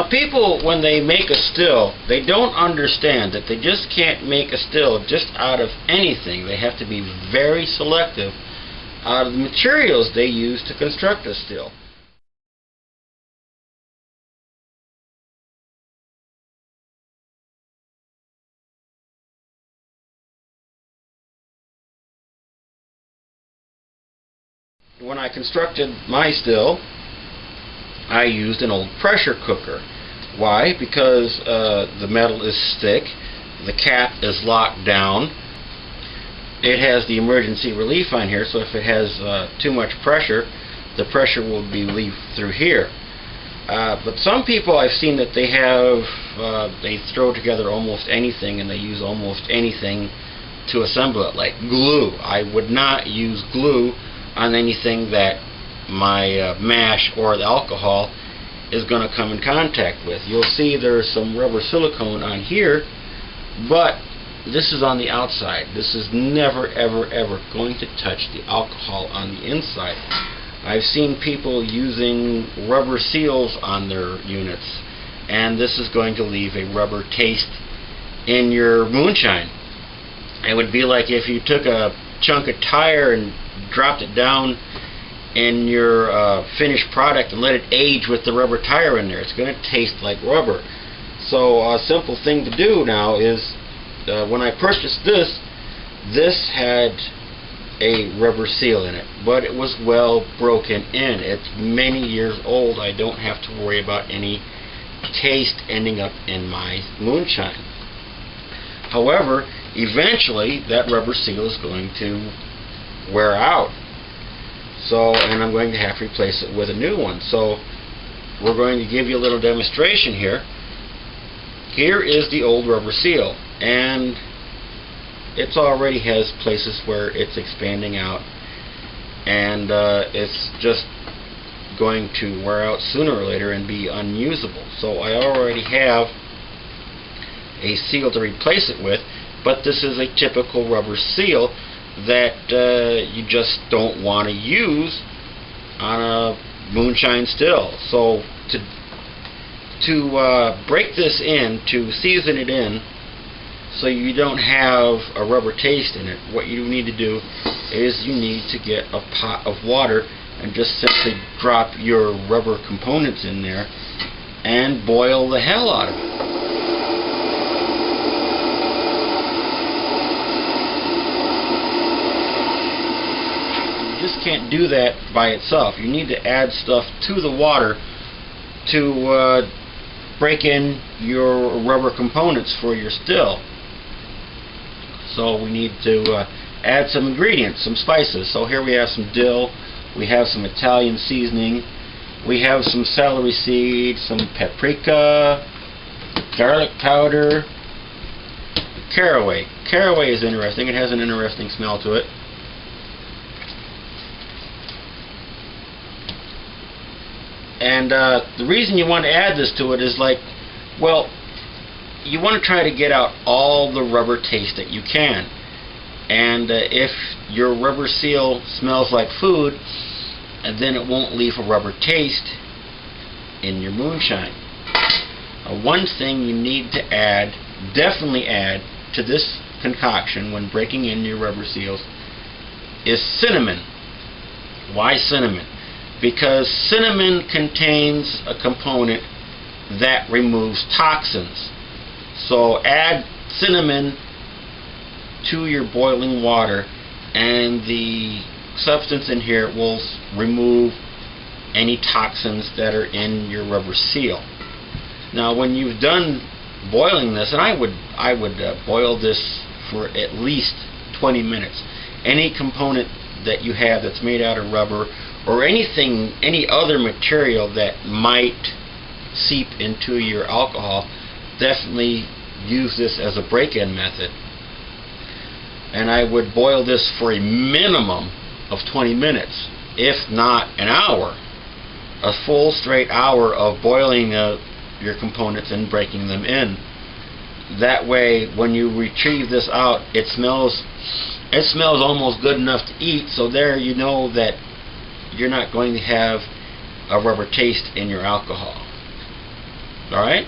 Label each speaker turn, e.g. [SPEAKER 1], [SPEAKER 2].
[SPEAKER 1] Now people, when they make a still, they don't understand that they just can't make a still just out of anything. They have to be very selective out of the materials they use to construct a still. When I constructed my still, I used an old pressure cooker. Why? Because the metal is thick, the cap is locked down, it has the emergency relief on here, so if it has too much pressure, the pressure will be relieved through here. But some people I've seen that they throw together almost anything, and they use almost anything to assemble it, like glue. I would not use glue on anything that my mash or the alcohol is going to come in contact with. You'll see there's some rubber silicone on here, but this is on the outside. This is never ever ever going to touch the alcohol on the inside. I've seen people using rubber seals on their units, and this is going to leave a rubber taste in your moonshine. It would be like if you took a chunk of tire and dropped it down in your finished product and let it age with the rubber tire in there. It's going to taste like rubber. So a simple thing to do now is, when I purchased this had a rubber seal in it, but it was well broken in. It's many years old. I don't have to worry about any taste ending up in my moonshine. However, eventually that rubber seal is going to wear out, and I'm going to have to replace it with a new one. So we're going to give you a little demonstration here. Here is the old rubber seal, and it already has places where it's expanding out, and it's just going to wear out sooner or later and be unusable. So I already have a seal to replace it with, but this is a typical rubber seal that you just don't want to use on a moonshine still. So to break this in, to season it in so you don't have a rubber taste in it, what you need to do is you need to get a pot of water and just simply drop your rubber components in there and boil the hell out of it. Just can't do that by itself. You need to add stuff to the water to break in your rubber components for your still. So we need to add some ingredients, some spices. So here we have some dill, we have some Italian seasoning, we have some celery seed, some paprika, garlic powder, caraway. Caraway is interesting. It has an interesting smell to it. And the reason you want to add this to it is, like, well, you want to try to get out all the rubber taste that you can. And if your rubber seal smells like food, and then it won't leave a rubber taste in your moonshine. One thing you need to add, definitely add to this concoction when breaking in your rubber seals, is cinnamon. Why cinnamon? Because cinnamon contains a component that removes toxins. So add cinnamon to your boiling water, and the substance in here will remove any toxins that are in your rubber seal. Now when you've done boiling this, and I would boil this for at least 20 minutes. Any component that you have that's made out of rubber, or anything, any other material that might seep into your alcohol, definitely use this as a break-in method. And I would boil this for a minimum of 20 minutes, if not an hour. A full straight hour of boiling your components and breaking them in. That way, when you retrieve this out, it smells almost good enough to eat, so there you know that you're not going to have a rubber taste in your alcohol. Alright?